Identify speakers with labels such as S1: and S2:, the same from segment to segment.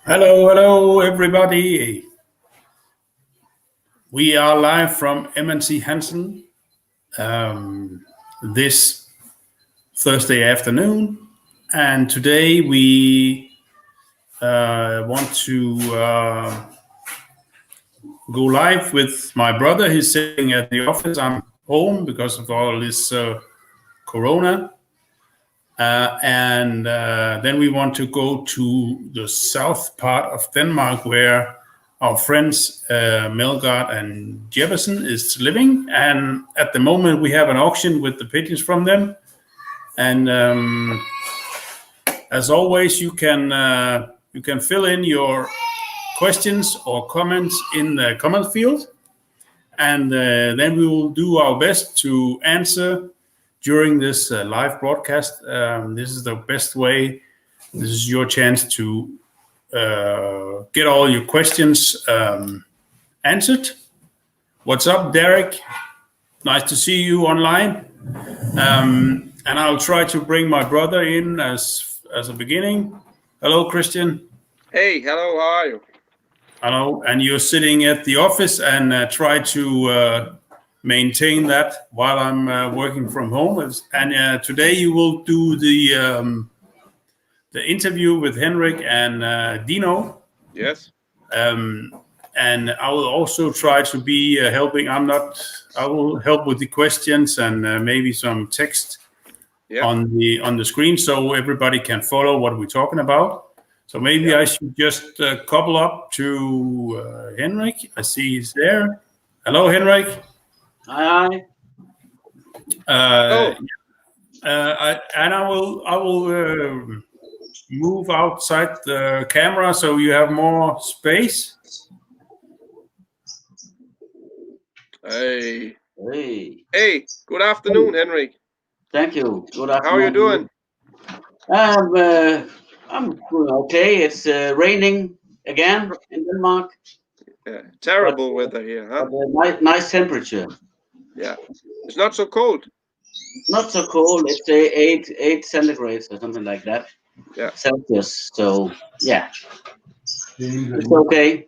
S1: Hello, everybody. We are live from MNC Hansen this Thursday afternoon, and today we want to go live with my brother. He's sitting at the office. I'm home because of all this Corona. And then we want to go to the south part of Denmark where our friends Meldgaard-Jeppesen is living. And at the moment we have an auction with the pigeons from them. And as always, you can fill in your questions or comments in the comment field. And then we will do our best to answer during this live broadcast. This is the best way. This is your chance to get all your questions answered. What's up, Derek? Nice to see you online. And I'll try to bring my brother in as a beginning. Hello, Christian.
S2: Hey, hello, how are you?
S1: Hello, and you're sitting at the office and try to maintain that while I'm working from home. And today you will do the interview with Henrik and Dino.
S2: Yes.
S1: And I will also try to be helping. I will help with the questions and maybe some text on the screen so everybody can follow what we're talking about. So maybe I should just couple up to Henrik. I see he's there. Hello, Henrik.
S3: Hi.
S1: I will move outside the camera so you have more space.
S2: Hey. Good afternoon, Henrik.
S3: Thank you. Good afternoon.
S2: How are you doing?
S3: I'm doing okay. It's raining again in Denmark.
S2: Yeah, terrible weather here, huh?
S3: Nice temperature.
S2: Yeah, it's not so cold.
S3: Not so cold. It's 8 centigrades or something like that.
S2: Yeah,
S3: Celsius. So yeah, it's okay.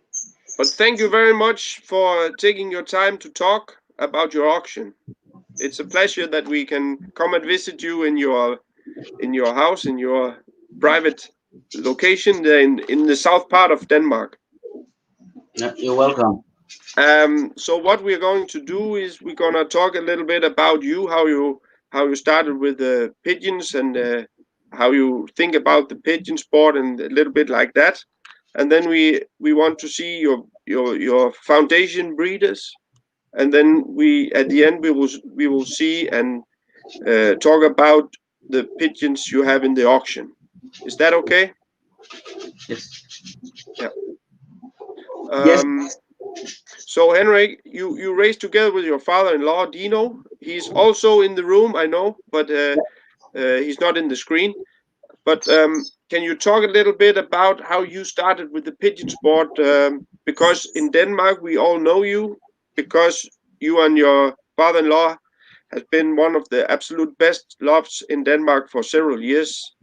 S2: But thank you very much for taking your time to talk about your auction. It's a pleasure that we can come and visit you in your house, in your private location in the south part of Denmark.
S3: Yeah, you're welcome.
S2: So what we're going to do is we're gonna talk a little bit about you, how you started with the pigeons and how you think about the pigeon sport and a little bit like that. And then we want to see your foundation breeders, and then at the end we will see and talk about the pigeons you have in the auction. Is that okay?
S3: Yes.
S2: Yeah.
S3: Yes.
S2: So Henrik, you raised together with your father-in-law Dino. He's also in the room, I know, but he's not in the screen. But can you talk a little bit about how you started with the pigeon sport? Because in Denmark we all know you because you and your father-in-law has been one of the absolute best lofts in Denmark for several years.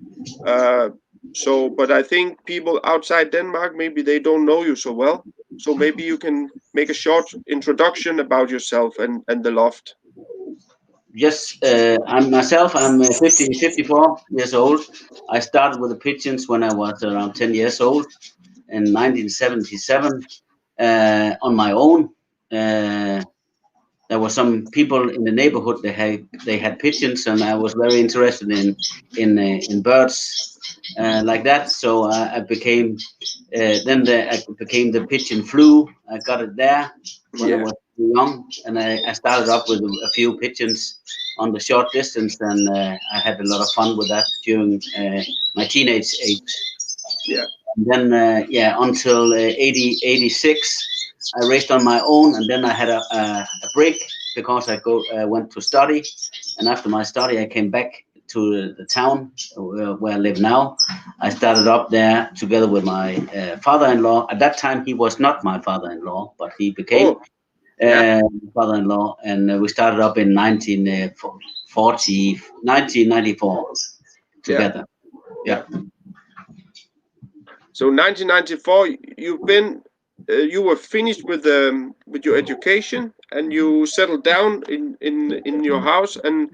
S2: But I think people outside Denmark, maybe they don't know you so well. So maybe you can make a short introduction about yourself and the loft.
S3: Yes, I'm 54 years old. I started with the pigeons when I was around 10 years old in 1977 on my own. There were some people in the neighborhood they had pigeons, and I was very interested in birds like that. So I became I became the pigeon flu. I got it there when I was young, and I started up with a few pigeons on the short distance, and I had a lot of fun with that during my teenage age.
S2: Yeah.
S3: And then until 86. I raced on my own, and then I had a break because I went to study, and after my study I came back to the town where I live now. I started up there together with my father-in-law. At that time he was not my father-in-law, but he became father-in-law, and we started up in 1994 together. Yeah.
S2: So 1994, you were finished with your education, and you settled down in your house and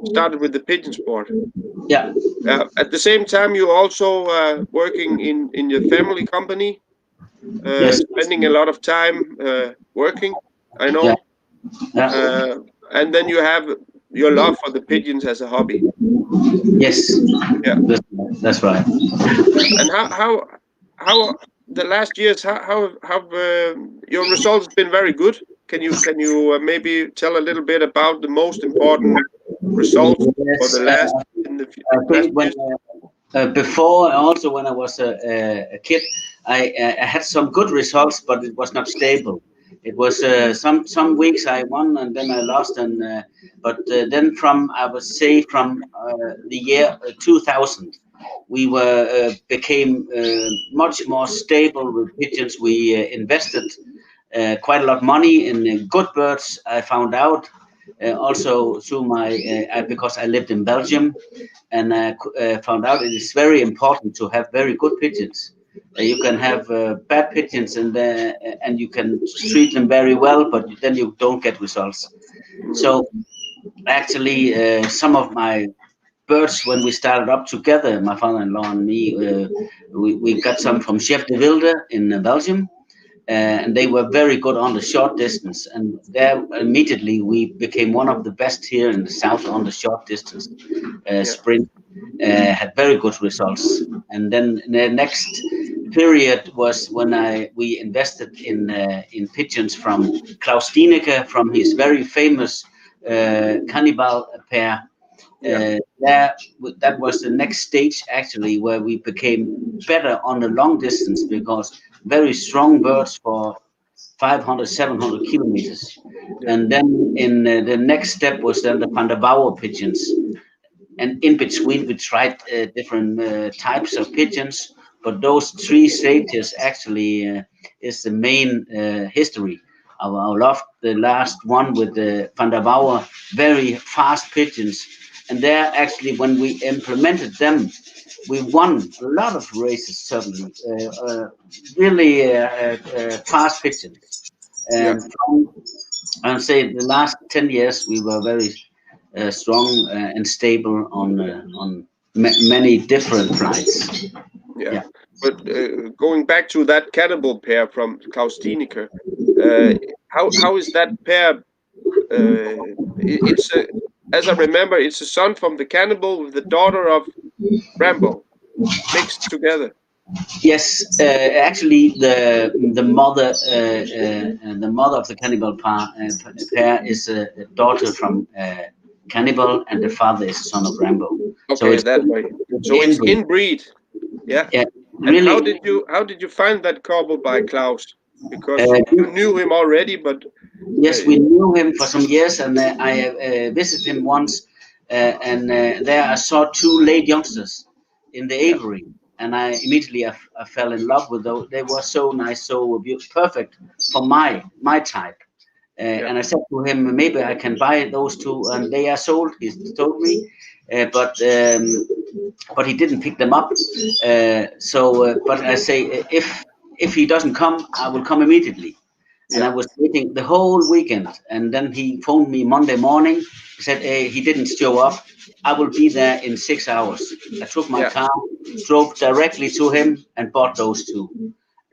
S2: started with the pigeon sport.
S3: Yeah.
S2: At the same time, you also working in your family company,
S3: Yes.
S2: spending a lot of time working. I
S3: Yeah.
S2: know.
S3: Yeah.
S2: And then you have your love for the pigeons as a hobby.
S3: Yes.
S2: Yeah.
S3: That's right.
S2: And how the last years how have your results been very good? Can you maybe tell a little bit about the most important results for the
S3: Yes.
S2: last
S3: I
S2: last
S3: think when
S2: years?
S3: before, also when I was a kid, I had some good results, but it was not stable. It was some weeks I won and then I lost, and but then from I would say from the year 2000, we became much more stable with pigeons. We invested quite a lot of money in good birds. I found out also through my because I lived in Belgium, and found out it is very important to have very good pigeons. You can have bad pigeons and you can treat them very well, but then you don't get results. So actually, some of my birds, when we started up together, my father-in-law and me, we got some from Chef de Wilde in Belgium. And they were very good on the short distance, and there immediately we became one of the best here in the south on the short distance sprint. Had very good results, and then the next period was when we invested in pigeons from Klaus Dieneke, from his very famous cannibal pair. That was the next stage actually, where we became better on the long distance, because very strong birds for 500, 700 kilometers. And then in the next step was then the Van der Bauer pigeons. And in between, we tried different types of pigeons, but those three stages actually is the main history of our love. The last one with the Van der Bauer, very fast pigeons. And there actually, when we implemented them, we won a lot of races, certainly. Really fast pigeons. And from, I'd say, the last 10 years, we were very strong and stable on many different flights.
S2: Yeah. But going back to that cannibal pair from Klaus Dieneke, how is that pair? It's as I remember, it's a son from the cannibal with the daughter of Rambo mixed together.
S3: Yes, actually, the mother of the cannibal pair is a daughter from Cannibal, and the father is a son of Rambo.
S2: Okay,
S3: so it's
S2: that way. So it's inbreed. Yeah.
S3: Yeah,
S2: And
S3: really.
S2: how did you find that couple by Klaus? Because
S3: Uh,
S2: you knew him already, but
S3: Yes, we knew him for some years, and I visited him once, and there I saw two late youngsters in the aviary, and I immediately I fell in love with those. They were so nice, so perfect for my type. And I said to him, maybe I can buy those two, and they are sold. He told me, but he didn't pick them up. But I say, if he doesn't come, I will come immediately. And I was waiting the whole weekend, and then he phoned me Monday morning. He said he didn't show up. I will be there in 6 hours. I took my car, drove directly to him, and bought those two.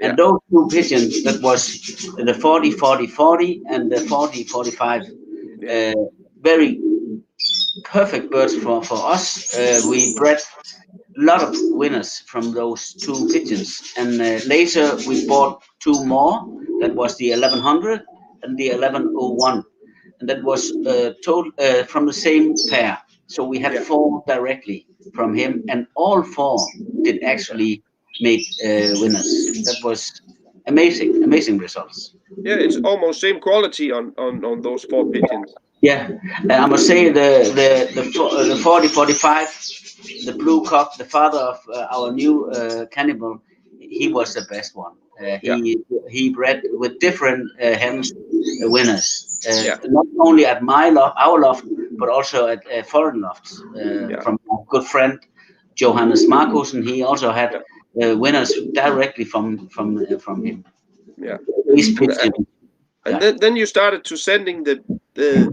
S3: And those two pigeons, that was the 40-40-40 and the 40-45, very perfect birds for us. We bred a lot of winners from those two pigeons, and later we bought two more. That was the 1100 and the 1101, and that was total from the same pair. So we had four directly from him, and all four did actually make winners. That was amazing results.
S2: Yeah, it's almost same quality on those four pigeons.
S3: Yeah, and I must say the 40-45, the blue cock, the father of our new cannibal, he was the best one. He bred with different hens winners, not only at our loft, but also at foreign lofts from our good friend Johannes Markus, and he also had winners directly from him.
S2: Yeah.
S3: He's pitching.
S2: And then you started to sending the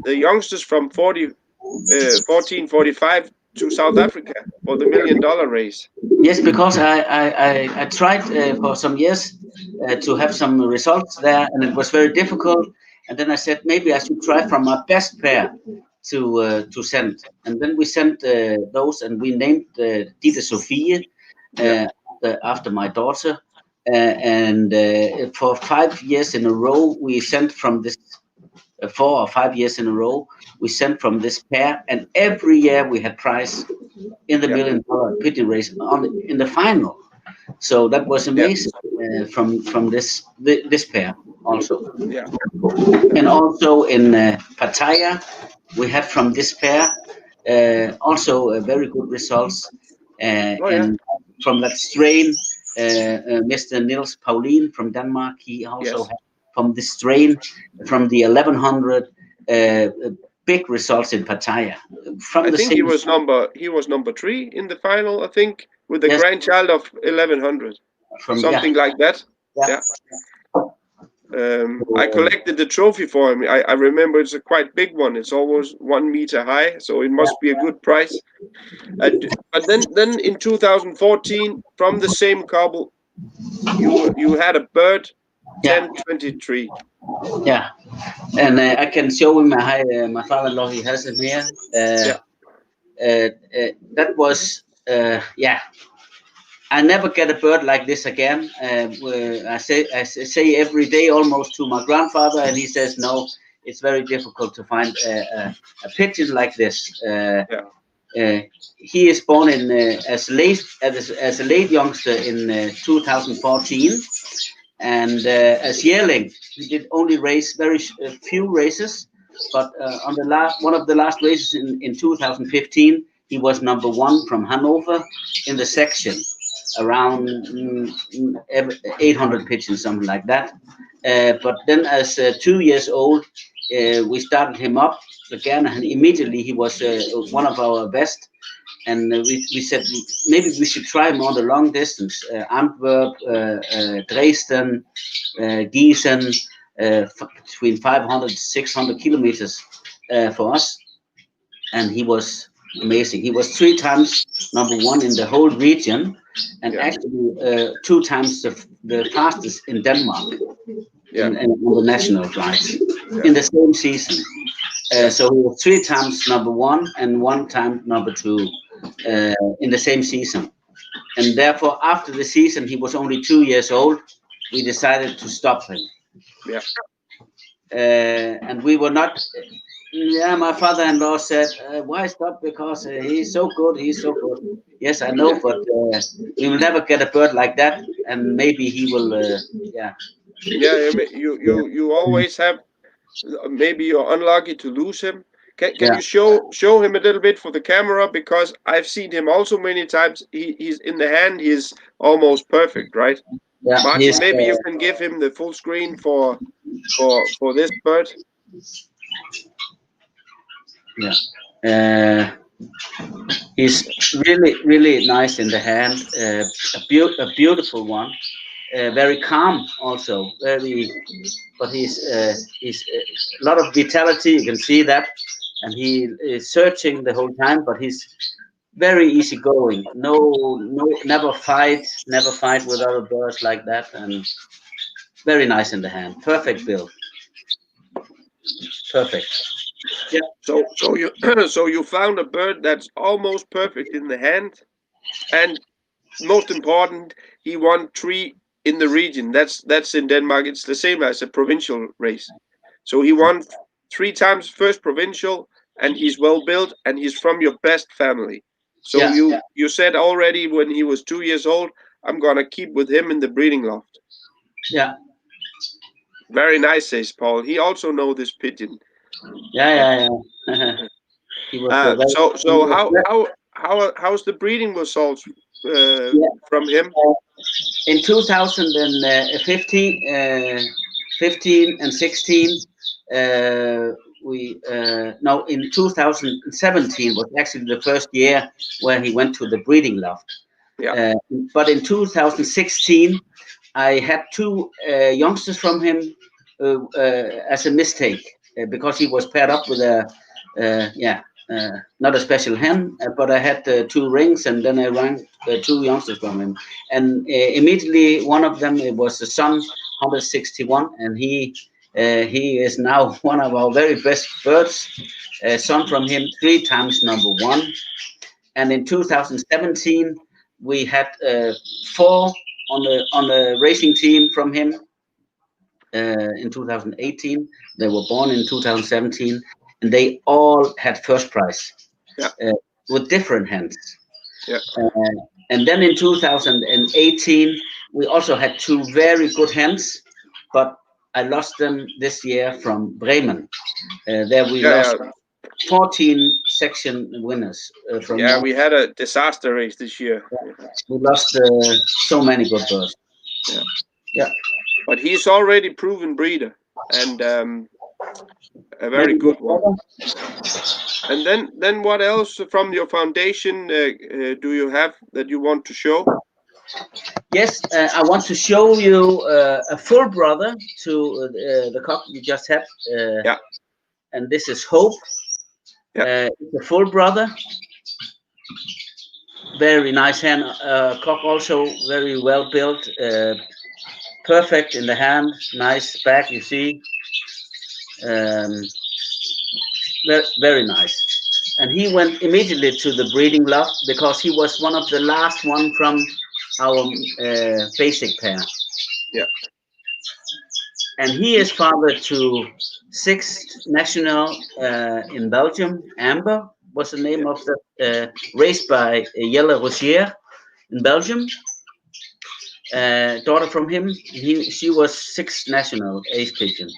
S2: youngsters from 1445 to South Africa for the $1 million race.
S3: Yes, because I tried for some years to have some results there, and it was very difficult. And then I said maybe I should try from my best pair to send. And then we sent those, and we named Dita Sophie after my daughter. And for 5 years in a row, we sent from this. 4 or 5 years in a row, we sent from this pair, and every year we had prize in the $1 million pigeon race in the final. So that was amazing from this pair also.
S2: Yeah.
S3: And also in Pattaya, we had from this pair also very good results. And from that strain, Mr. Niels Paulin from Denmark, he also had from the strain, from the 1100, big results in Pattaya.
S2: I think he was number 3 in the final. I think with the grandchild of 1100, something like that. Yeah. I collected the trophy for him. I remember it's a quite big one. It's almost 1 meter high, so it must be a good price. But then in 2014, from the same couple, you had a bird. 1023.
S3: Yeah, and I can show him my father-in-law. He has it here. That was I never get a bird like this again. I say every day almost to my grandfather, and he says no. It's very difficult to find a pigeon like this. He is born in as a late youngster in 2014. And as yearling, he did only race very few races, but on the one of the last races in 2015, he was number 1 from Hanover in the section, around 800 pigeons, something like that. But then, as 2 years old, we started him up again, and immediately he was one of our best. And we said maybe we should try him on the long distance, Antwerp, Dresden, Gießen, between 500 to 600 kilometers for us. And he was amazing. He was 3 times number 1 in the whole region, and actually 2 times the fastest in Denmark in the national flights in the same season. So he was 3 times number 1 and 1 time number 2. In the same season, and therefore after the season he was only 2 years old. We decided to stop him. And we were not. My father-in-law said, "Why stop? Because he's so good. He's so good." Yes, I know, but we will never get a bird like that, and maybe he will.
S2: You always have. Maybe you're unlucky to lose him. Can you show him a little bit for the camera, because I've seen him also many times. He's in the hand. He's almost perfect, right? Yeah. Martin, maybe you can give him the full screen for this bird.
S3: Yeah. He's really nice in the hand. A beautiful one. Very calm also. But he's a lot of vitality. You can see that. And he is searching the whole time, but he's very easygoing. Never fight with other birds like that, and very nice in the hand. Perfect build. Perfect.
S2: Yeah. So you found a bird that's almost perfect in the hand, and most important, he won 3 in the region. That's in Denmark. It's the same as a provincial race. So he won 3 times first provincial. And he's well built, and he's from your best family. So you said already when he was 2 years old, I'm gonna keep with him in the breeding loft.
S3: Yeah.
S2: Very nice, says Paul. He also knows this pigeon.
S3: Yeah.
S2: How's the breeding results from him?
S3: In 2015, 15 and 16. In 2017 was actually the first year where he went to the breeding loft.
S2: Yeah.
S3: But in 2016, I had two youngsters from him as a mistake because he was paired up with a not a special hen, but I had two rings, and then I ranked two youngsters from him, and immediately one of them, it was the son 161, and he is now one of our very best birds. Son from him 3 times #1, and in 2017 we had 4 on the racing team from him. In 2018, they were born in 2017, and they all had first prize.
S2: Yeah.
S3: With different hens.
S2: Yeah.
S3: And then in 2018, we also had 2 very good hens, but I lost them this year from Bremen. There we lost 14 section winners.
S2: We had a disaster race this year.
S3: We lost so many good birds. Yeah.
S2: But he's already proven breeder, and a very good one. And then what else from your foundation do you have that you want to show?
S3: Yes, I want to show you a full brother to the cock we just had. And this is Hope. It's a full brother. Very nice hen. Cock also very well built. Perfect in the hand. Nice back, you see. Very nice. And he went immediately to the breeding loft because he was one of the last one from our basic pair.
S2: Yeah.
S3: And he is father to 6th national in Belgium. Amber was the name of the race by Jelle Rozier in Belgium. Daughter from him. She was 6th national ace pigeon.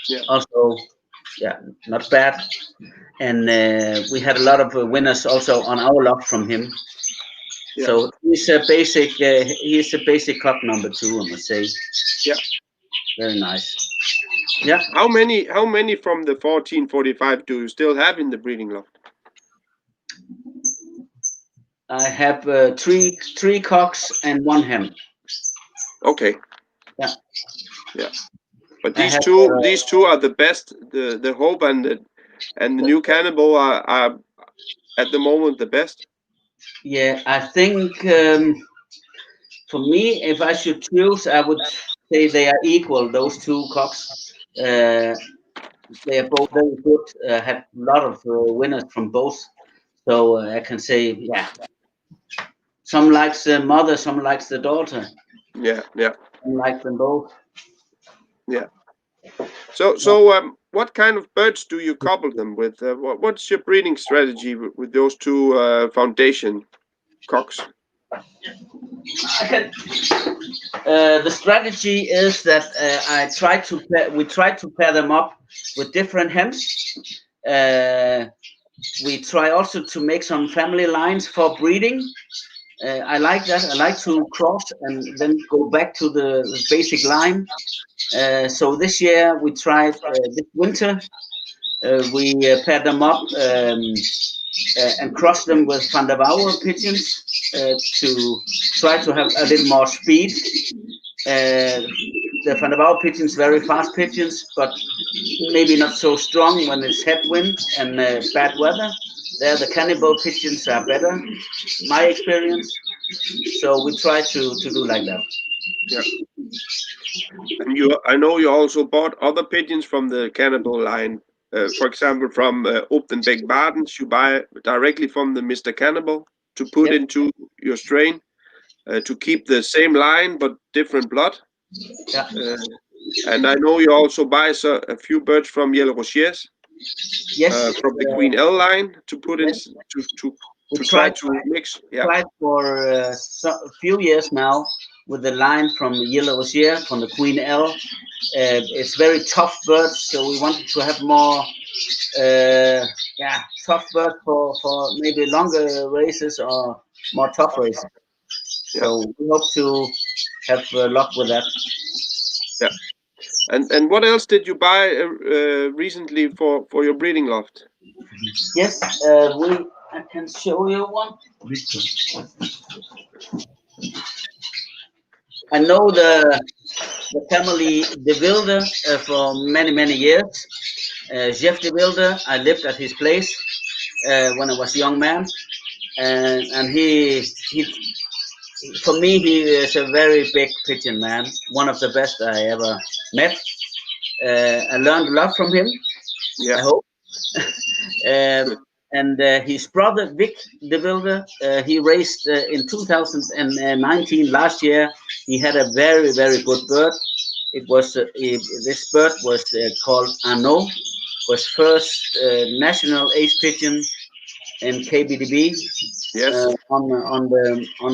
S2: Yeah.
S3: Also, not bad. And we had a lot of winners also on our loft from him.
S2: Yeah.
S3: So he's a basic. He's a basic cock #2, I must say.
S2: Yeah.
S3: Very nice. Yeah.
S2: How many from the 1445 do you still have in the breeding loft?
S3: I have three cocks and 1 hen.
S2: Okay.
S3: Yeah.
S2: Yeah. But these two are the best. The Hope and the new Cannibal are at the moment the best.
S3: Yeah, I think for me, if I should choose, I would say they are equal. Those 2 cocks. They are both very good. Had a lot of winners from both. So I can say, some likes the mother, some likes the daughter.
S2: Yeah.
S3: Some like them both.
S2: Yeah. So what kind of birds do you couple them with? What's your breeding strategy with those 2 foundation cocks?
S3: The strategy is that we try to pair them up with different hens. We try also to make some family lines for breeding. I like that. I like to cross and then go back to the basic line. So this year we tried, this winter, we paired them up and crossed them with Van der Wouwer pigeons to try to have a little more speed. The Van der Wouwer pigeons, very fast pigeons, but maybe not so strong when it's headwind and bad weather. There, the Cannibal pigeons are better, my experience. So we try to do like that.
S2: Yeah. And I know you also bought other pigeons from the Cannibal line. For example, from Optenbeek Badens, you buy directly from the Mr. Cannibal to put into your strain to keep the same line but different blood.
S3: Yeah.
S2: And I know you also buy a few birds from Jelle Rozier's.
S3: Yes.
S2: From the Queen L line to put in to try to mix. Yeah.
S3: Tried for a few years now with the line from Jelle Rozier from the Queen L. It's very tough birds, so we wanted to have more tough birds for maybe longer races or more tough races. Yeah. So we hope to have luck with that.
S2: Yeah. And what else did you buy recently for your breeding loft?
S3: Yes, I can show you one. I know the family De Wilde for many years. Jeff De Wilde, I lived at his place when I was a young man, and he for me he is a very big pigeon man, one of the best I ever met. I learned a lot from him.
S2: Yeah.
S3: I hope. And his brother Vic De Wilde, he raised in 2019 last year. He had a very good bird. It was this bird was called Arnaud. Was first national ace pigeon in KBDB.
S2: Yes.
S3: On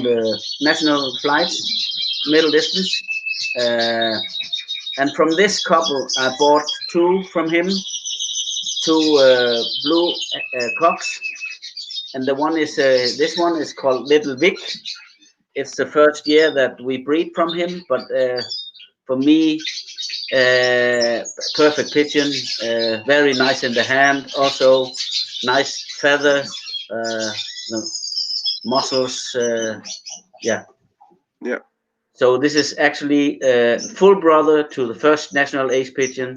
S3: the national flights, middle distance. And from this couple, I bought two from him. Two blue cocks, and the one is this one is called Little Vic. It's the first year that we breed from him, but for me, perfect pigeon, very nice in the hand, also nice feathers, muscles, yeah. So this is actually full brother to the first national ace pigeon,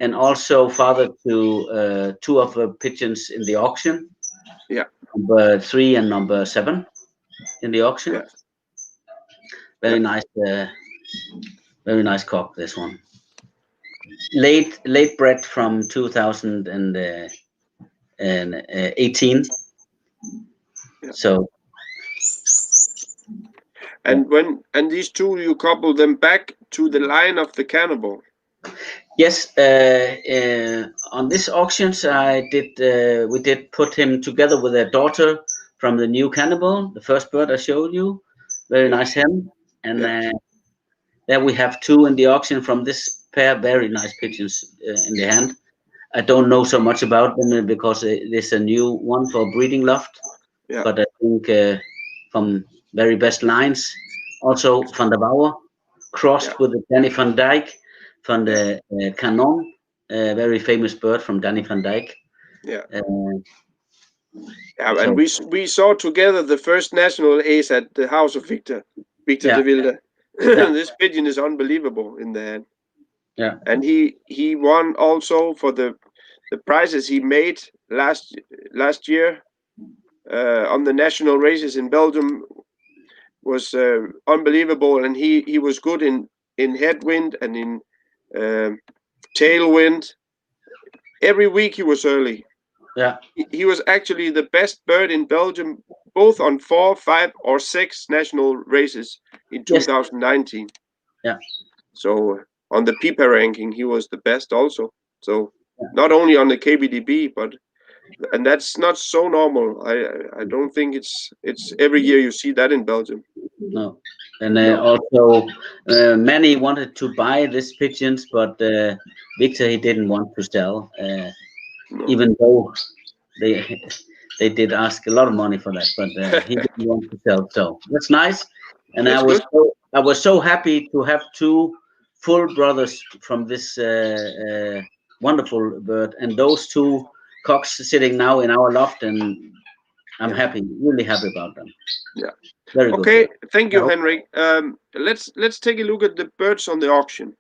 S3: and also father to two of the pigeons in the auction.
S2: Yeah.
S3: Number 3 and number 7 in the auction.
S2: Yeah.
S3: Very nice, very nice cock. This one. Late bred from 2018.
S2: Yeah.
S3: So.
S2: And these two, you couple them back to the line of the cannibal.
S3: Yes, on this auctions we did put him together with a daughter from the new cannibal, the first bird I showed you. Very nice hen, and there we have two in the auction from this pair. Very nice pigeons in the hand. I don't know so much about them because it's a new one for breeding loft.
S2: Yeah.
S3: But I think from very best lines. Also Van der Bauer crossed with the Danny van Dyke from the Canon, a very famous bird from Danny van Dyke.
S2: Yeah. And we saw together the first national ace at the house of Victor De Wilde. This pigeon is unbelievable in the hand.
S3: Yeah.
S2: And he won also for the prizes he made last year on the national races in Belgium was unbelievable, and he was good in headwind and in tailwind. Every week he was early.
S3: Yeah.
S2: He was actually the best bird in Belgium, both on 4, 5, or 6 national races in 2019.
S3: Yeah.
S2: So on the PIPA ranking, he was the best also. So not only on the KBDB, and that's not so normal. I don't think it's every year you see that in Belgium.
S3: No. And also many wanted to buy these pigeons, but Victor, he didn't want to sell, even though they did ask a lot of money for that, but he didn't want to sell. So that's nice. And
S2: that's
S3: I was so happy to have two full brothers from this wonderful bird, and those two cocks sitting now in our loft, and I'm happy, really happy about them.
S2: Yeah.
S3: Very good.
S2: Okay, thank you, Henrik. Let's take a look at the birds on the auction.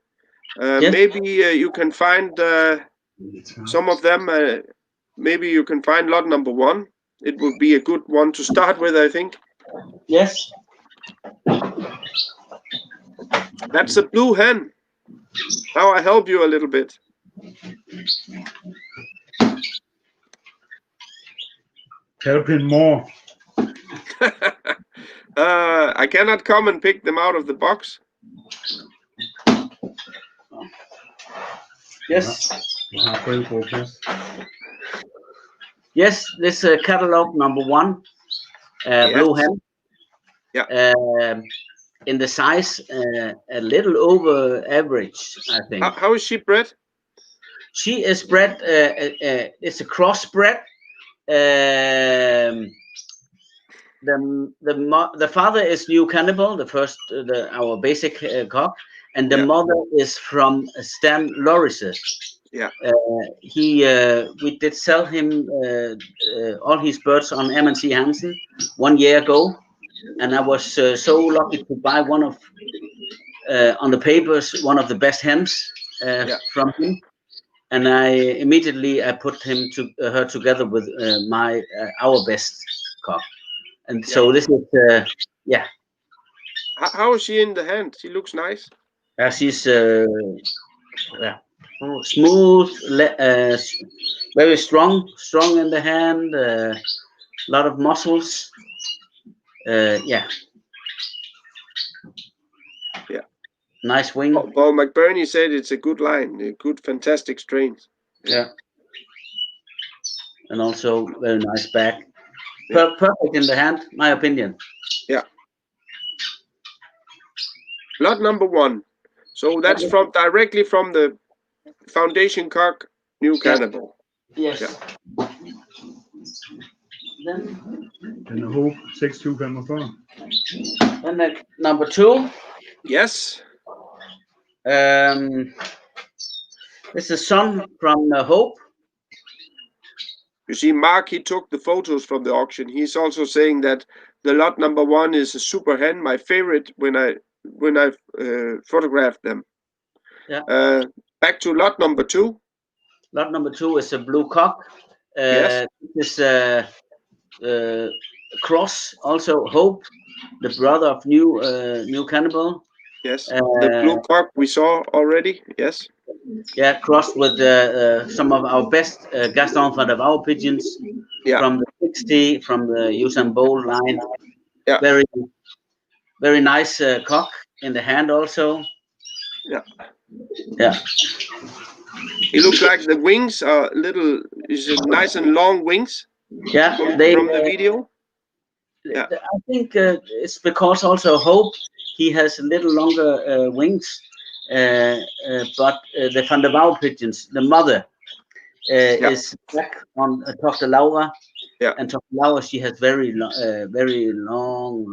S2: Maybe you can find some of them. Maybe you can find lot number 1. It would be a good one to start with, I think.
S3: Yes.
S2: That's a blue hen. Now I help you a little bit.
S1: Help him more.
S2: I cannot come and pick them out of the box.
S3: Yes. Yes, this catalog number 1, blue hen.
S2: Yeah.
S3: In the size, a little over average, I think.
S2: How is she bred?
S3: She is bred. It's a crossbred. The father is new cannibal, the first, our basic cock, and the mother is from Stan Lorises.
S2: Yeah.
S3: We did sell him all his birds on M&C Hansen 1 year ago, and I was so lucky to buy one of on the papers one of the best hens from him, and I immediately put her together with our best cock, and so this is
S2: How is she in the hand? She looks nice.
S3: she's smooth, very strong in the hand, a lot of muscles. Nice wing.
S2: Paul McBurney said it's a good line, a good, fantastic strain.
S3: Yeah. And also very nice back. Perfect in the hand, my opinion.
S2: Yeah. Lot number 1. So that's directly from the Foundation Cock, New Cannibal.
S3: Yes.
S2: Yeah.
S1: Den er Hope 6245.
S3: Then number 2.
S2: Yes.
S3: It's a son from Hope.
S2: You see, Mark, he took the photos from the auction. He's also saying that the lot number 1 is a super hen, my favorite when I photographed them.
S3: Yeah.
S2: Back to lot number 2.
S3: Lot number 2 is a blue cock.
S2: Yes.
S3: This is Cross, also Hope, the brother of New Cannibal.
S2: Yes. The blue cock we saw already. Yes.
S3: Yeah, crossed with some of our best Gaston van der Wouw pigeons from the 60, from the Usain Bowl line.
S2: Yeah.
S3: Very, very nice cock in the hand also.
S2: Yeah.
S3: Yeah.
S2: It looks like the wings are is it nice and long wings?
S3: Yeah.
S2: From the video.
S3: Yeah. I think it's because also Hope, he has a little longer wings. But the Van der Wouw pigeons, the mother is back on Dr. Laura, and Dr. Laura, she has very long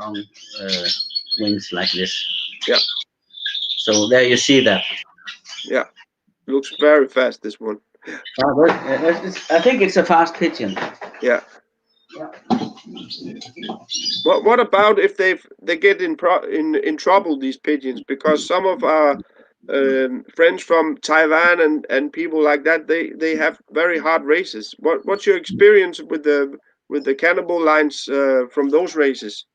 S3: wings like this.
S2: Yeah.
S3: So there you see that.
S2: Yeah, looks very fast, this one.
S3: I think it's a fast pigeon.
S2: Yeah. What about if they get in trouble, these pigeons, because some of our friends from Taiwan and people like that, they have very hard races. What's your experience with the cannibal lines from those races?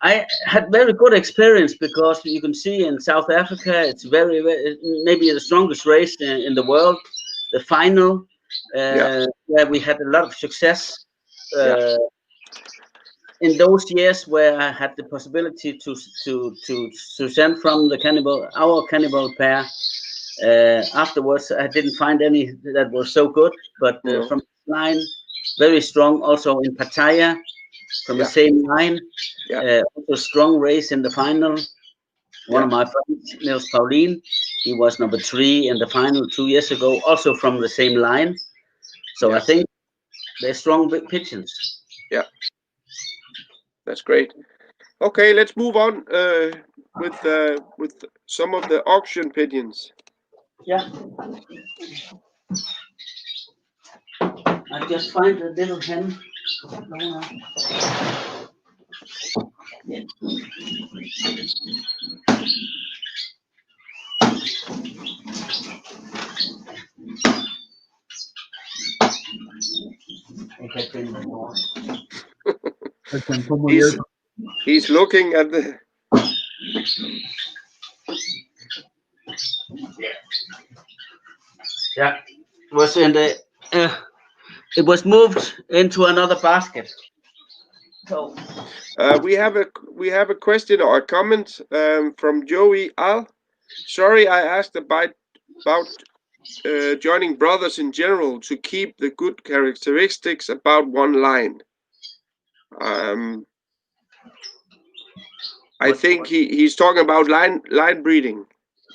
S3: I had very good experience, because you can see in South Africa it's very maybe the strongest race in the world, the final, where we had a lot of success. In those years where I had the possibility to send from our cannibal pair, afterwards I didn't find any that were so good, but from the line, very strong. Also in Pattaya, from the same line, also strong race in the final. One of my friends, Niels Paulin, he was number 3 in the final 2 years ago, also from the same line. So I think they're strong big pigeons.
S2: Yeah. That's great. Okay, let's move on with some of the auction pigeons.
S3: Yeah. I just find a little hen. Yeah.
S2: He's looking at the.
S3: Yeah, it was in the. It was moved into another basket. So
S2: we have a question or a comment from Joey Al. Sorry, I asked about joining brothers in general to keep the good characteristics about one line. I think he's talking about line breeding,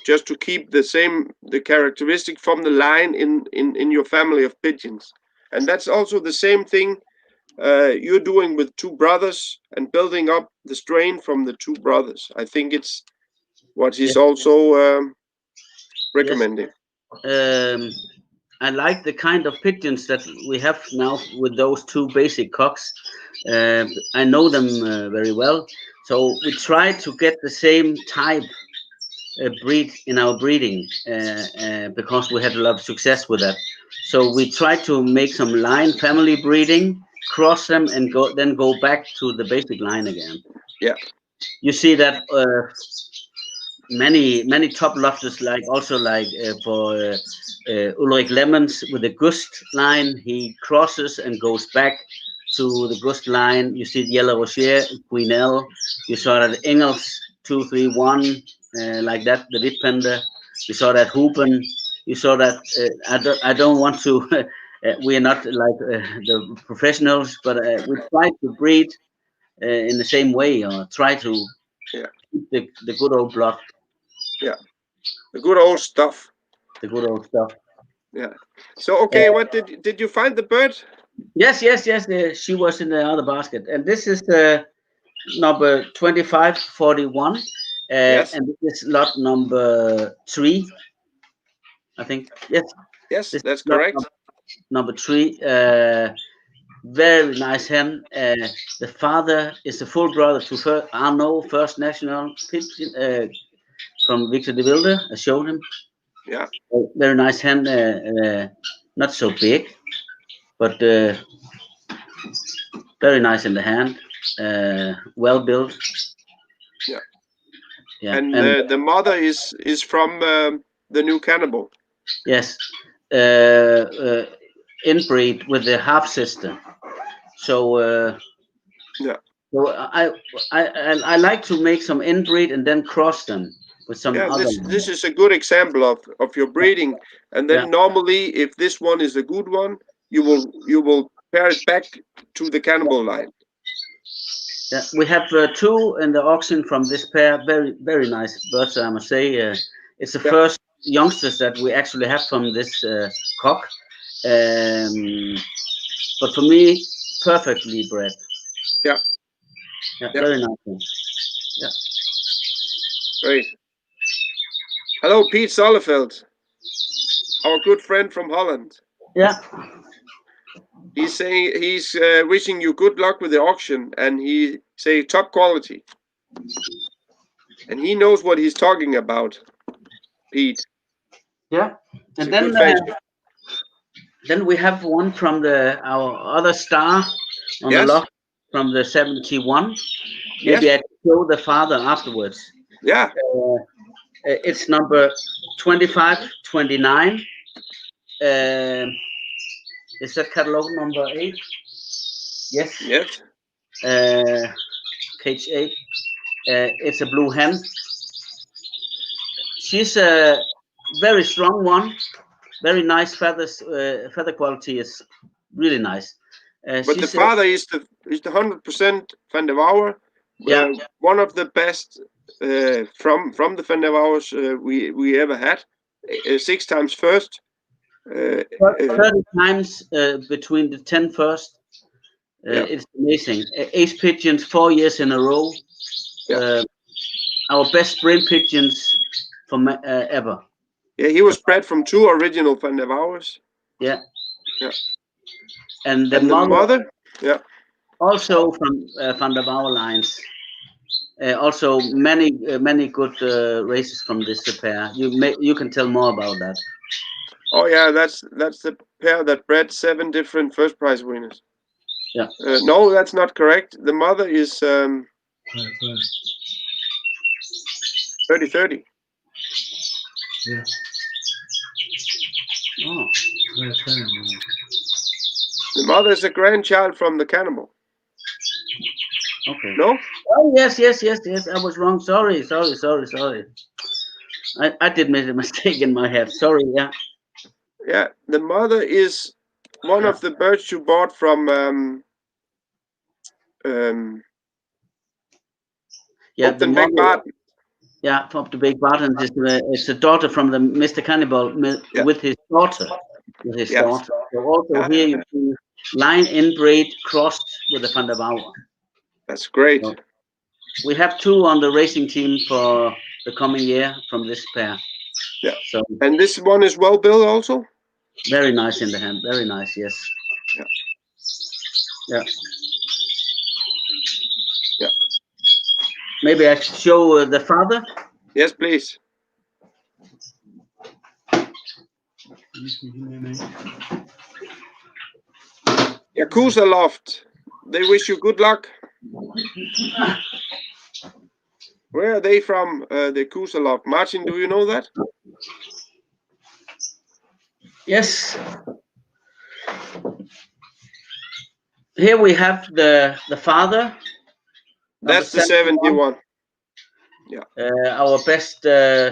S2: just to keep the characteristic from the line in your family of pigeons, and that's also the same thing you're doing with 2 brothers and building up the strain from the 2 brothers. I think it's what he's also recommending.
S3: I like the kind of pigeons that we have now with those two basic cocks. I know them very well, so we try to get the same type breed in our breeding because we had a lot of success with that. So we try to make some line family breeding, cross them, and then go back to the basic line again.
S2: Yeah.
S3: You see that many top lofters, like also like for Ulrich Lemons with the Gust line, he crosses and goes back to the Gust line. You see the Yellow Rocher, Queen L. You saw that Engels 231, like that, the Wittpender. You saw that Hupen. You saw that. I don't want to. We are not like the professionals, but we try to breed in the same way, or try to keep the good old blood.
S2: Yeah, the good old stuff.
S3: The good old stuff.
S2: Yeah. So okay, what did you find the bird?
S3: Yes. She was in the other basket, and this is number 2541,
S2: Yes.
S3: and this is lot number 3, I think. Yes.
S2: Yes,
S3: This
S2: that's
S3: is lot
S2: correct.
S3: number 3. Very nice hen. The father is the full brother to Arnaud, First National Pigeon, from Victor de Wilde. I showed him.
S2: Yeah.
S3: Very nice hen. Not so big, but very nice in the hand. Well built.
S2: Yeah.
S3: Yeah.
S2: And the mother is from the new cannibal.
S3: Yes. Inbreed with the half sister. So
S2: Yeah.
S3: so I like to make some inbreed and then cross them with some
S2: Yeah,
S3: other.
S2: this is a good example of your breeding. And then
S3: Yeah.
S2: normally, if this one is a good one, you will pair it back to the cannibal line.
S3: Yeah, we have 2 in the auction from this pair. Very nice birds, I must say. It's the first youngsters that we actually have from this cock. But for me, perfectly bred.
S2: Yeah.
S3: Yeah,
S2: Yeah.
S3: very nice one. Yeah.
S2: Great. Hello, Pete Sollefeld, our good friend from Holland.
S3: Yeah.
S2: He's saying he's wishing you good luck with the auction, and he say top quality. And he knows what he's talking about, Pete.
S3: Yeah.
S2: It's
S3: And
S2: a good face.
S3: then we have one from our other star on the
S2: Yes.
S3: loft from the 71.
S2: Yes.
S3: Maybe I can show the father afterwards.
S2: Yeah.
S3: It's number 2529. Is that catalog number 8? Yes.
S2: Yes.
S3: Cage 8. It's a blue hen. She's a very strong one. Very nice feathers. Feather quality is really nice.
S2: But the father is the 100% Van der Wouwer.
S3: Yeah.
S2: One of the best from the Van der Wouwers we ever had. 6 times first.
S3: 30 times between the 10 first. It's amazing. Ace pigeons 4 years in a row. Our best spring pigeons from ever.
S2: Yeah, he was bred from 2 original Van der Wouwers.
S3: Yeah.
S2: Yeah.
S3: And the
S2: mother, yeah,
S3: also from Van der Wouwer lines. Also many good races from this pair. You can tell more about that.
S2: Oh yeah, that's the pair that bred 7 different first prize winners.
S3: Yeah.
S2: No, that's not correct. The mother is 30-30.
S3: Yeah. Oh.
S2: The mother is a grandchild from the cannibal.
S3: Okay.
S2: No?
S3: Oh yes. I was wrong. Sorry. I did make a mistake in my head. Sorry. Yeah.
S2: Yeah, the mother is one of the birds you bought from
S3: the mother. Yeah, from the big Barton. It's a daughter from the Mr. Cannibal with his daughter. Daughter. So also here you see line inbreed crossed with the Van der Wouwer.
S2: That's great.
S3: So we have 2 on the racing team for the coming year from this pair.
S2: Yeah.
S3: So
S2: and this one is well built also.
S3: Very nice in the hand. Very nice. Yes.
S2: Yeah.
S3: Yeah.
S2: Yeah.
S3: Maybe I should show the father.
S2: Yes, please. Yakuza Loft. They wish you good luck. Where are they from? The Yakuza Loft. Martin, do you know that?
S3: Yes. Here we have the father.
S2: That's the 71. Yeah.
S3: Our best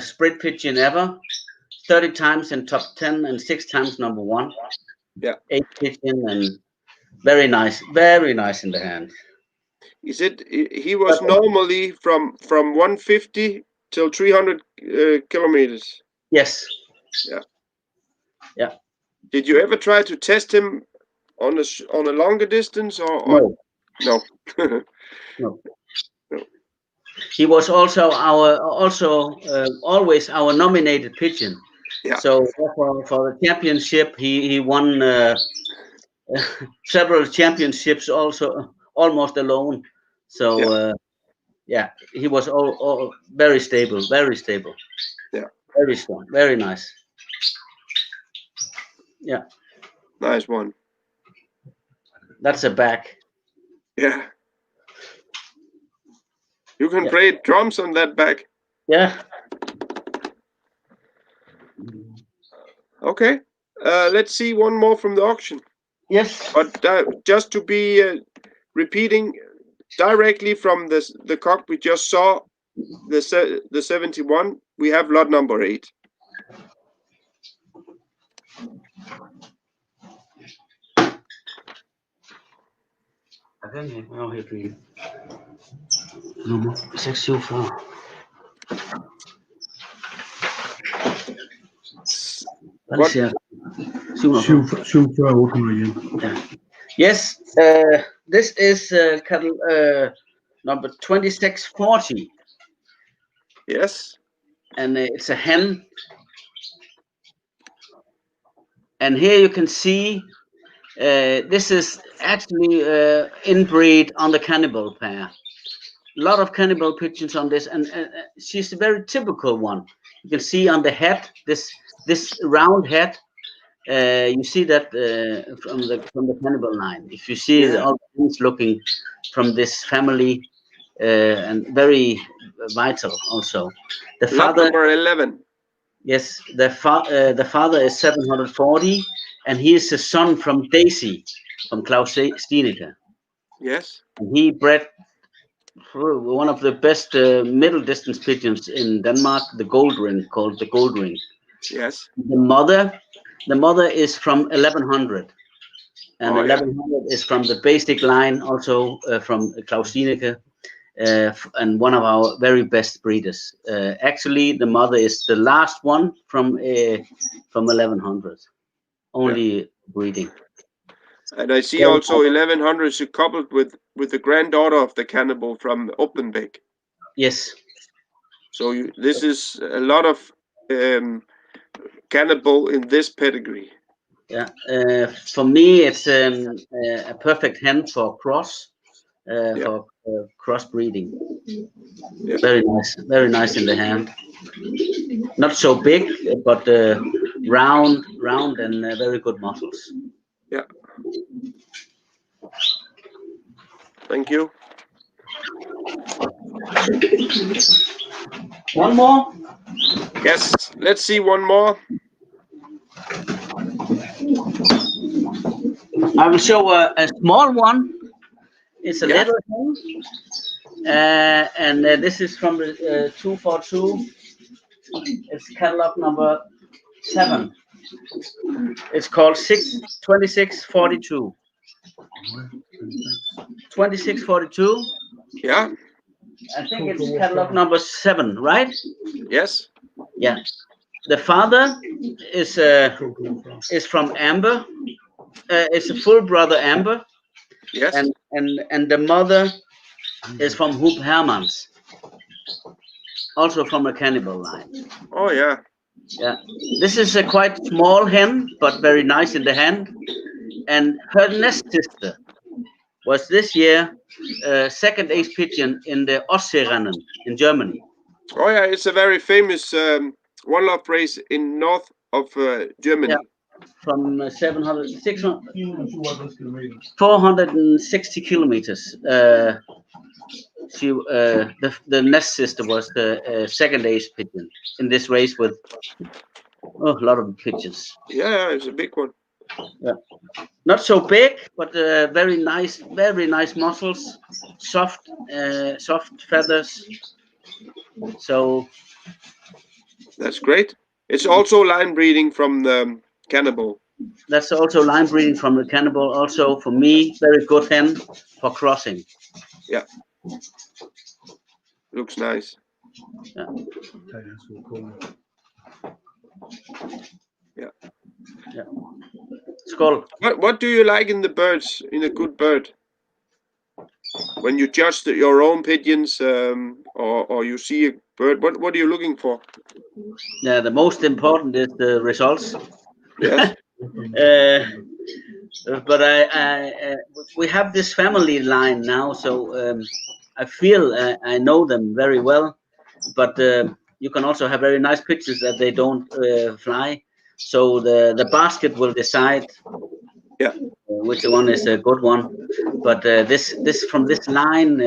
S3: sprint pigeon ever. 30 times in top 10 and 6 times number 1.
S2: Yeah.
S3: 8 pigeon and very nice in the hand.
S2: Is it? He was normally from 150 till 300 kilometers.
S3: Yes.
S2: Yeah.
S3: Yeah.
S2: Did you ever try to test him on a longer distance or?
S3: No.
S2: No.
S3: No. He was also always our nominated pigeon.
S2: Yeah.
S3: So for the championship, he won several championships also almost alone. So yeah, he was all very stable.
S2: Yeah.
S3: Very strong. Very nice. Yeah.
S2: Nice one.
S3: That's a back.
S2: Yeah. You can play drums on that back.
S3: Yeah.
S2: Okay. Let's see one more from the auction.
S3: Yes.
S2: But just to be repeating directly from the cock we just saw, the 71, we have lot number 8.
S3: Nummer 647.
S2: What?
S3: Yes, this is cattle number 2640.
S2: Yes.
S3: And it's a hen. And here you can see this is actually inbreed on the cannibal pair. A lot of cannibal pigeons on this, and she's a very typical one. You can see on the head, this round head. You see that from the cannibal line. If you see all the things looking from this family, and very vital also. The
S2: Lot
S3: father,
S2: number 11.
S3: yes, the father is 740, and he is a son from Daisy, from Klaus Steinecke.
S2: Yes.
S3: And he bred one of the best middle distance pigeons in Denmark, the gold ring, called the gold ring.
S2: Yes.
S3: The mother is from 1100, and 1100 is from the basic line, also from Klaus Steinecke, and one of our very best breeders. Actually, the mother is the last one from 1100, only breeding.
S2: And I see also 1100 is coupled with the granddaughter of the cannibal from Oppenbeck.
S3: Yes.
S2: So this is a lot of cannibal in this pedigree.
S3: Yeah. For me, it's a perfect hen for cross. For crossbreeding.
S2: Yeah.
S3: Very nice in the hand. Not so big, but round and very good muscles.
S2: Yeah. Thank you.
S3: One more?
S2: Yes, let's see one more.
S3: I will show a small one. It's a little one. And this is from the 242. It's catalog number 7. It's called 2642. 2642.
S2: Yeah.
S3: I think it's catalog number 7, right?
S2: Yes.
S3: Yeah. The father is from Amber. It's a full brother Amber.
S2: Yes.
S3: And the mother is from Hoop Hermans, also from a cannibal line.
S2: Oh yeah.
S3: Yeah, this is a quite small hen, but very nice in the hand. And her nest sister was this year second ace pigeon in the Ostseerennen in Germany.
S2: Oh yeah, it's a very famous one-love race in north of Germany.
S3: Yeah. From 460 kilometers. The nest sister was the second ace pigeon in this race with a lot of pigeons.
S2: Yeah, it's a big one.
S3: Yeah, not so big, but very nice muscles, soft feathers. So
S2: that's great. It's also line breeding from the cannibal.
S3: That's also line breeding from the cannibal. Also for me, very good hen for crossing.
S2: Yeah, looks nice.
S3: Yeah.
S2: Yeah.
S3: Yeah. Skull.
S2: What do you like in the birds, in a good bird? When you judge your own pigeons, or you see a bird, what are you looking for?
S3: Yeah, the most important is the results.
S2: Yes.
S3: But we have this family line now, so I feel I know them very well. But you can also have very nice pigeons that they don't fly. So the basket will decide.
S2: Yeah.
S3: Which one is a good one. But this from this line,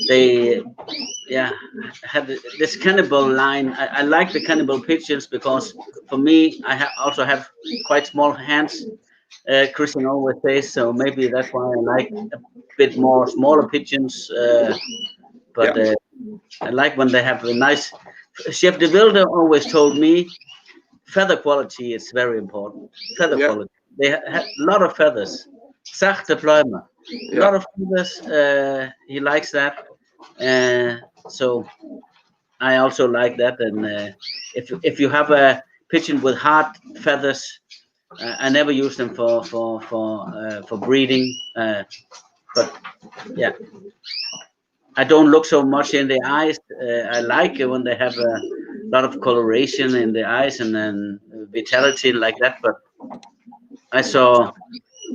S3: they have this cannibal line. I like the cannibal pigeons because for me, I also have quite small hands. Christian always says so. Maybe that's why I like a bit more smaller pigeons. But I like when they have a nice. Chef de Wilde always told me feather quality is very important. Feather quality. They have a lot of feathers. Zachte Pluime. A lot of feathers. He likes that. So I also like that. And if you have a pigeon with hard feathers, I never use them for breeding. But yeah, I don't look so much in the eyes. I like it when they have a lot of coloration in the eyes and then vitality like that. But I saw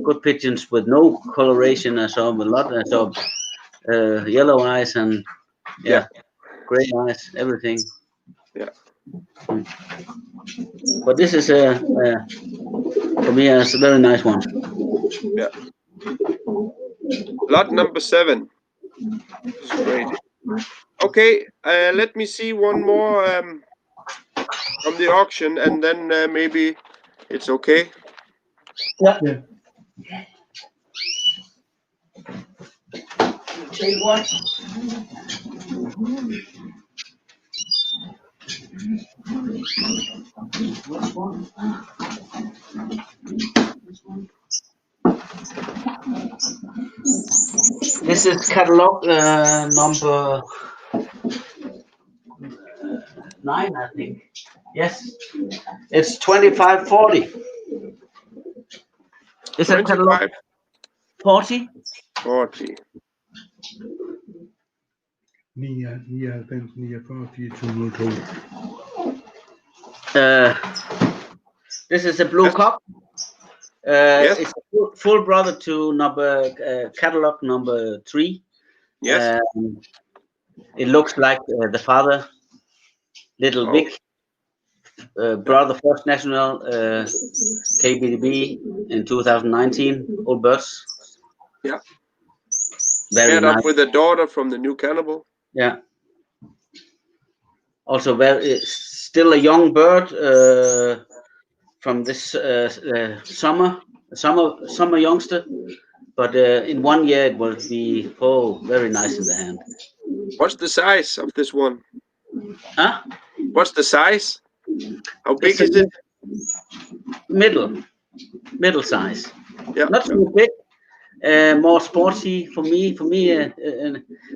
S3: good pigeons with no coloration. I saw a lot. I saw yellow eyes and gray eyes, everything.
S2: Yeah.
S3: But this is for me a very nice one.
S2: Yeah. Lot number 7. This is great. Okay, let me see one more from the auction, and then maybe it's okay.
S3: Yeah. Take one. This is catalog number 9, I think. Yes, it's 2540. Is that catalog 40?
S2: 40.
S3: This is a blue cock. It's a full brother to number catalog number 3.
S2: Yes.
S3: It looks like the father, Little Vic, brother first national KBDB in 2019. Old birds.
S2: Yeah.
S3: Very
S2: Paired
S3: nice.
S2: up with a daughter from the new cannibal.
S3: Yeah. Also still a young bird from this summer youngster, but in 1 year it will be very nice in the hand.
S2: What's the size of this one?
S3: Huh?
S2: What's the size? How big is it?
S3: Middle size.
S2: Yeah.
S3: Not so big. More sporty for me.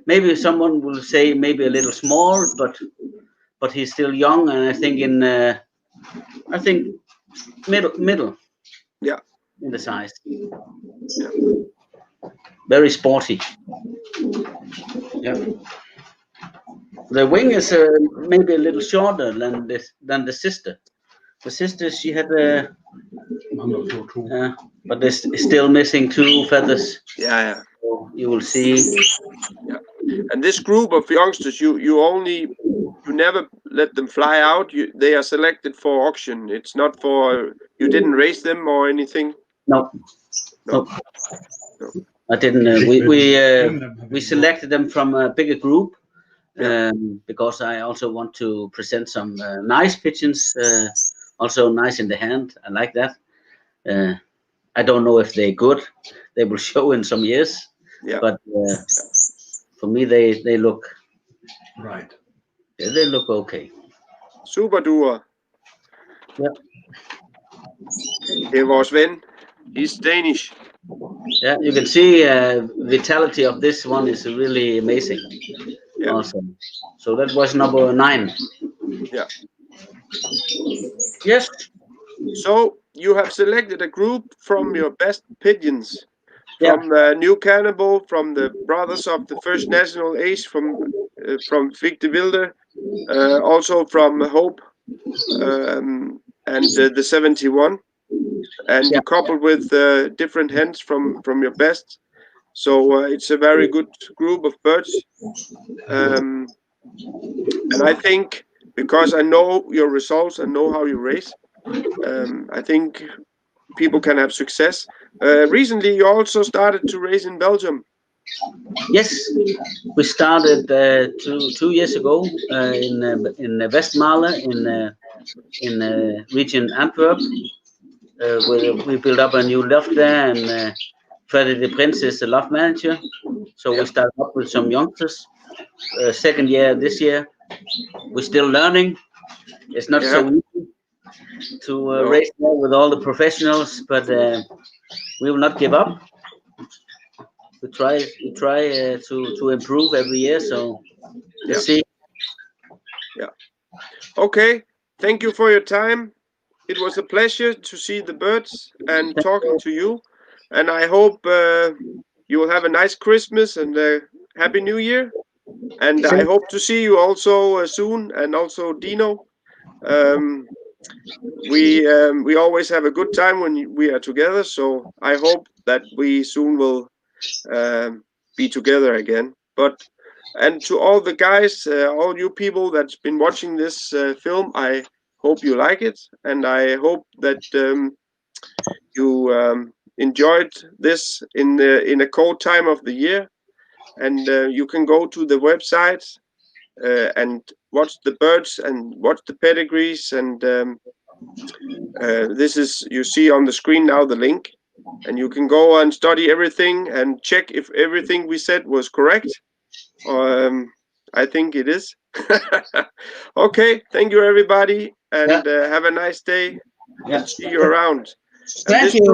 S3: Maybe someone will say maybe a little small, but he's still young, and I think middle.
S2: Yeah.
S3: In the size.
S2: Yeah.
S3: Very sporty. Yeah. The wing is maybe a little shorter than the sister. The sister, she had but there's still missing 2 feathers.
S2: Yeah.
S3: So you will see.
S2: Yeah. And this group of youngsters, you never let them fly out. They are selected for auction. It's not for, you didn't raise them or anything.
S3: No. I didn't. We selected them from a bigger group. Because I also want to present some nice pigeons, also nice in the hand. I like that. I don't know if they're good. They will show in some years.
S2: Yeah.
S3: But for me, they look
S1: right.
S3: Yeah, they look okay.
S2: Super duper.
S3: Yeah.
S2: Det er vores ven. He's Danish.
S3: Yeah, you can see vitality of this one is really amazing.
S2: Yeah.
S3: Awesome. So that was number 9.
S2: Yeah.
S3: Yes.
S2: So you have selected a group from your best pigeons,
S3: Yeah.
S2: from New Cannibal, from the brothers of the First National Ace, from Vic de Wilde, also from Hope, and the 71, and you coupled with different hens from your best. So it's a very good group of birds, and I think, because I know your results and know how you raise, I think people can have success. Recently, you also started to raise in Belgium.
S3: Yes, we started 2 years ago in Westmalle in region Antwerp. We built up a new loft there, and Freddy the Prince is the loft manager. So we started up with some youngsters. Second year this year. We're still learning. It's not so easy to race there with all the professionals, but we will not give up. We try to improve every year. So let's see.
S2: Yeah. Okay. Thank you for your time. It was a pleasure to see the birds and talking to you. And I hope you will have a nice Christmas and a Happy New Year. And I hope to see you also soon, and also Dino. We always have a good time when we are together. So I hope that we soon will be together again. And to all the guys, all you people that's been watching this film, I hope you like it, and I hope that you enjoyed this in a cold time of the year. And you can go to the website and watch the birds and watch the pedigrees. And this is, you see on the screen now, the link, and you can go and study everything and check if everything we said was correct. I think it is. Okay, thank you everybody, and have a nice day. See you around.
S3: Thank you.